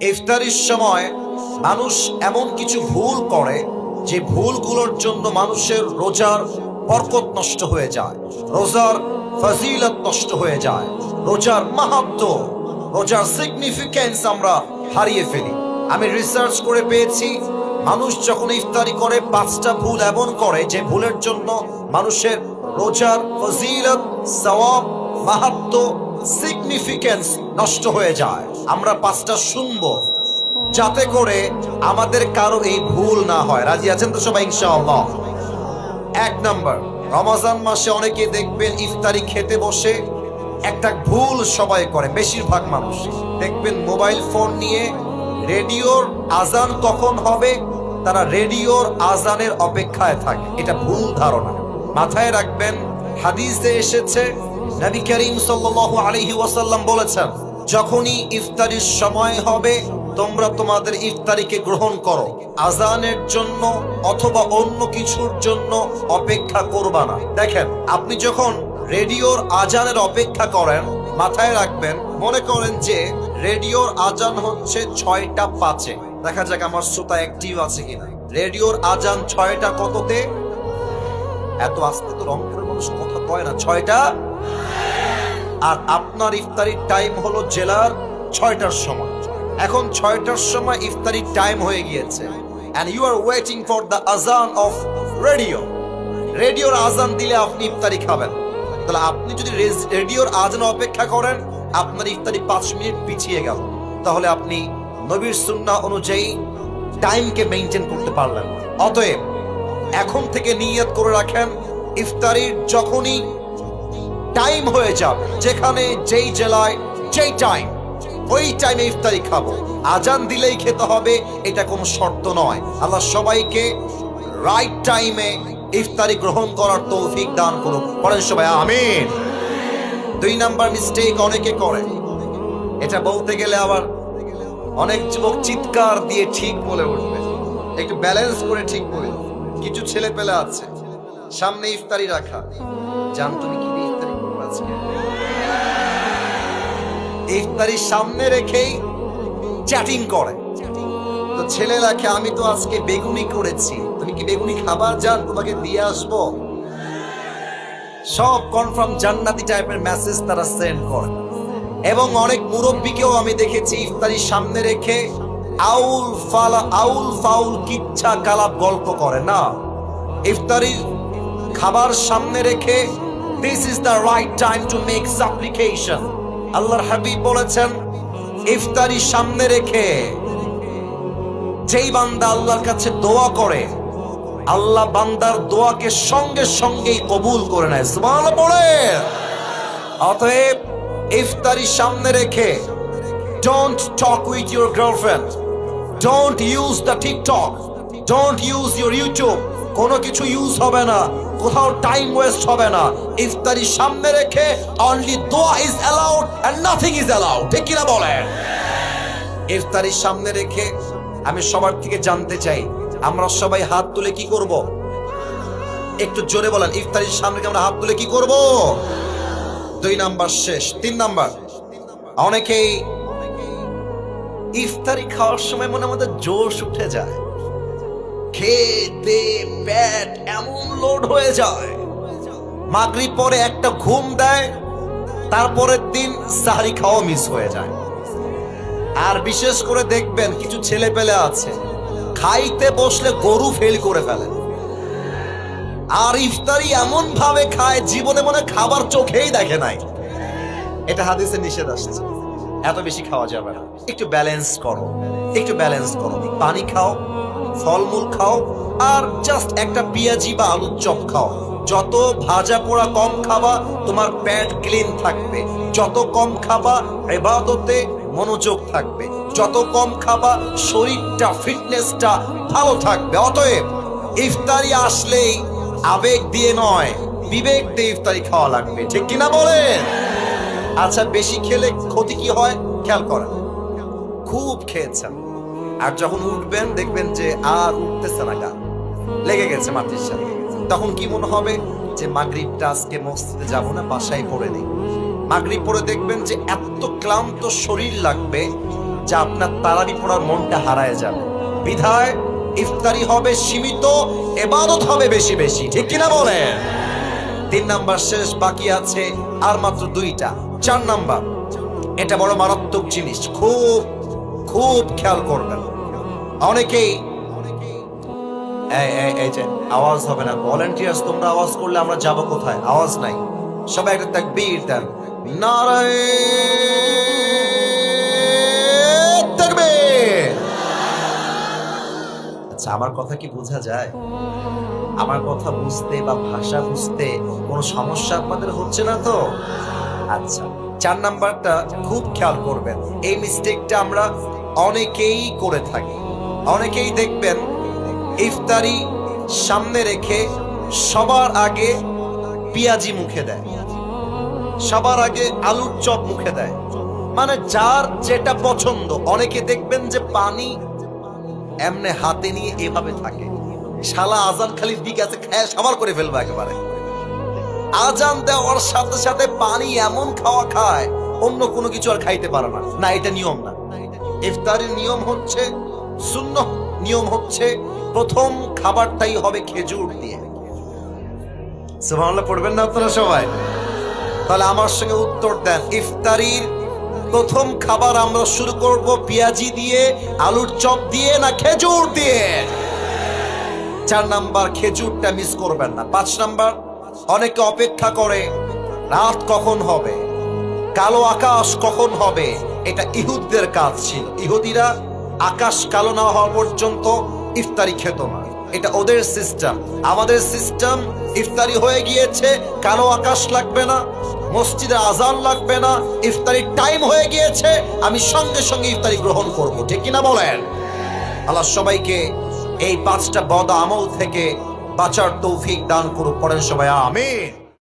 ইফতারির সময় মানুষ এমন কিছু ভুল করে যে ভুলগুলোর জন্য মানুষের রোজার বরকত নষ্ট হয়ে যায়, রোজার ফজিলত নষ্ট হয়ে যায়, রোজার মাহাত্ম্য, রোজার সিগনিফিকেন্স আমরা হারিয়ে ফেলি। আমি রিসার্চ করে পেয়েছি, মানুষ যখন ইফতারি করে 5টা ভুল এমন করে যে ভুলের জন্য মানুষের রোজার ফজিলত, সওয়াব, মাহাত্ম্য, সিগনিফিকেন্স নষ্ট হয়ে যায়। আমরা 5টা শুনবো যাতে করে আমাদের কারো এই ভুল না হয়। রাজি আছেন তো সবাই ইনশাআল্লাহ? 1 নাম্বার, রমজান মাসে অনেকে দেখবেন ইফতারি খেতে বসে একটা ভুল সবাই করে, বেশিরভাগ মানুষ দেখবেন মোবাইল ফোন নিয়ে রেডিওর আজান কখন হবে তারা রেডিওর আজানের অপেক্ষায় থাকে। এটা ভুল ধারণা, মাথায় রাখবেন। হাদিসে এসেছে, নবী করিম সাল্লাল্লাহু আলাইহি ওয়াসাল্লাম বলেছেন, যখনই ইফতারির সময় হবে তোমরা তোমাদের ইফতারিকে গ্রহণ করো, আজানের জন্য অথবা অন্য কিছুর জন্য অপেক্ষা করবা না। দেখেন, আপনি যখন রেডিওর আজানের অপেক্ষা করেন, মাথায় রাখবেন, মনে করেন যে রেডিওর আজান হচ্ছে 6টা 5-এ। দেখা যাক আমার শ্রোতা অ্যাক্টিভ আছে কিনা। রেডিওর আজান 6টা কততে? এত আস্তে তো রংপুরের মানুষ কথা কয় না। 6টা, আর আপনার ইফতারির টাইম হলো জেলার 6টার সময়। এখন 6টার সময় ইফতারির টাইম হয়ে গিয়েছে, and you are waiting for the azan of radio. রেডিওর আজান দিলে আপনি ইফতারি খাবেন। তাহলে আপনি যদি রেডিওর আজান অপেক্ষা করেন, আপনার ইফতারি 5 মিনিট পিছিয়ে গেল। তাহলে আপনি নবীর সুন্নাহ অনুযায়ী টাইমকে মেইনটেইন করতে পারলেন। অতএব এখন থেকে নিয়ত করে রাখেন, ইফতারির যখনই টাইম হয়ে যাবে, যেখানে যেই জেলায় যেই টাইম, ওই টাইমে ইফতারি খাবো। আজান দিলেই খেতে হবে এটা কোনো শর্ত নয়। আল্লাহ সবাইকে রাইট টাইমে ইফতারি গ্রহণ করার তৌফিক দান করুক। পড়েন সবাই আমিন। 2 নাম্বার মিস্টেক অনেকে করে, এটা বলতে গেলে আবার অনেক যুবক চিৎকার দিয়ে ঠিক বলে উঠবে, একটু ব্যালেন্স করে ঠিক বলে। কিছু ছেলে পেলে আছে সামনে ইফতারি রাখা, জান তুমি কি দিয়ে ইফতারি করবে আজকে? ইফতারি সামনে রেখেই চ্যাটিং করে। তো ছেলে রাখে, আমি তো আজকে বেগুনি করেছি, তুমি কি বেগুনি খাবার? জান তোমাকে দিয়ে আসবো। সব কনফার্ম জান্নাতি টাইপের মেসেজ তারা সেন্ড করে। এবং অনেক মুরব্বীকেও আমি দেখেছি ইফতারি সামনে রেখে আউল ফাউল কিচ্ছা কালাপ গল্প করে না। ইফতারির খাবার সামনে রেখে this is the right time to make সাপ্লিকেশন। আল্লাহর হাবিব বলেছেন, ইফতারি সামনে রেখে যেই বান্দা আল্লাহর কাছে দোয়া করে, আল্লাহ বান্দার দোয়াকে সঙ্গে সঙ্গেই কবুল করে নেয়। সুবহানাল্লাহ পড়ে। অতএব ইফতারি সামনে রেখে don't talk with your girlfriend, don't use the TikTok, don't use your YouTube. কোনো কিছু ইউজ হবে না, কোথাও টাইম ওয়েস্ট হবে না। ইফতারি সামনে রেখে অনলি দোয়া is allowed and nothing is allowed. ঠিক কিনা বলেন? ইফতারি সামনে রেখে আমি সবার থেকে জানতে চাই, আমরা সবাই হাত তুলে কি করব? একটু জোরে বলেন, ইফতারির সামনে আমরা হাত তুলে কি করব? 2 নাম্বার শেষ। 3 নাম্বার, অনেকেই ইফতারি খাওয়ার সময় মনে আমাদের জোশ উঠে যায়, খেতে পেট এমন লোড হয়ে যায়, মাগরিব পরে একটা ঘুম দেয়, তারপরের দিন সাহরি খাওয়া মিস হয়ে যায়। আর বিশেষ করে দেখবেন কিছু ছেলে পেলে আছে খাইতে বসলে গরু ফেল করে ফেলে, আর ইফতারি এমন ভাবে খায় জীবনে মনে খাবার চোখেই দেখে নাই। এটা হাদিসে নিষেধ আসছে, এত বেশি খাওয়া যাবে না। একটু ব্যালেন্স করো, একটু ব্যালেন্স করো। পানি খাও, ফলমূল খাও, আর জাস্ট একটা পেঁয়াজি বা আলুর চপ খাও। যত ভাজা পোড়া কম খাবা, তোমার পেট ক্লিন থাকবে। যত কম খাবা, ইবাদতে মনোযোগ থাকবে। যত কম খাবা, শরীরটা, ফিটনেসটা ভালো থাকবে। অতএব ইফতারি আসলেই আবেগ দিয়ে নয়, বিবেক দিয়ে ইফতারি খাওয়া লাগবে। ঠিক কিনা বলেন? আচ্ছা, বেশি খেলে ক্ষতি কি হয় খেয়াল করেন। খুব খেয়েছেন, আর যখন উঠবেন দেখবেন যে আর উঠতেছে না, গা লেগে গেছে মাটির সাথে, তখন কি মনে হবে যে মাগরিবটা আজকে মসজিদে যাব না, বাসায় পড়ে নেই। মাগরিব পরে দেখবেন যে এত ক্লান্ত শরীর লাগবে, যে আপনার তারাবি পড়ার মনটা হারায় যাবে। বিধায় ইফতারি হবে সীমিত, ইবাদত হবে বেশি বেশি, ঠিক কিনা বলেন? 3 নাম্বার শেষ, বাকি আছে আর মাত্র 2টা। 4 নাম্বার, এটা বড় মারাত্মক জিনিস, খুব খুব খেয়াল করবেন। অনেকেই এই যে আওয়াজ হবে না, ভলান্টিয়ার্স তোমরা আওয়াজ করলে আমরা যাব কোথায়? আওয়াজ নাই, সবাই একটা তাকবীর দেন, নারায়ে তাকবীর। আচ্ছা, আমার কথা কি বোঝা যায়? আমার কথা বুঝতে বা ভাষা বুঝতে কোনো সমস্যা আপনাদের হচ্ছে না তো? আচ্ছা, 4 নাম্বারটা খুব খেয়াল করবেন। এই মিস্টেকটা আমরা অনেকেই করে থাকি। অনেকেই দেখবেন ইফতারি সামনে রেখে সবার আগে পেঁয়াজি মুখে দেয়, সবার আগে আলুর চপ মুখে দেয়, মানে যার যেটা পছন্দ। অনেকে দেখবেন যে পানি এমনে হাতে নিয়ে এভাবে থাকে, শালা আজান খালি দিকে আছে, খায় সবার করে ফেলবে একেবারে। আজান দেওয়ার সাথে সাথে পানি এমন খাওয়া খায়, অন্য কোনো কিছু আর খাইতে পারে না। না, এটা নিয়ম না। ইফতারের নিয়ম হচ্ছে, সুন্নাহ নিয়ম হচ্ছে, প্রথম খাবারটাই হবে খেজুর দিয়ে। সুবহানাল্লাহ পড়বেন না আপনারা সবাই? তাহলে আমার সঙ্গে উত্তর দেন, ইফতারির প্রথম খাবার আমরা শুরু করব পেঁয়াজি দিয়ে, আলুর চপ দিয়ে, না খেজুর দিয়ে? 4 নাম্বার, খেজুরটা মিস করবেন না। 5 নাম্বার, অনেকে অপেক্ষা করে রাত কখন হবে, কালো আকাশ কখন হবে। এটা ইহুদদের কাজ ছিল। ইহুদিরা আকাশ কালো না হওয়া পর্যন্ত ইফতারি খেত না, এটা ওদের সিস্টেম। আমাদের সিস্টেম, ইফতারি হয়ে গিয়েছে, কালো আকাশ লাগবে না, মসজিদে আজান লাগবে না, ইফতারির টাইম হয়ে গিয়েছে, আমি সঙ্গে সঙ্গে ইফতারি গ্রহণ করব, ঠিক কিনা বলেন? আল্লাহ সবাইকে এই 5টা বদ আমল থেকে বাঁচার তৌফিক দান করুক। পড়েন সবাই আমিন।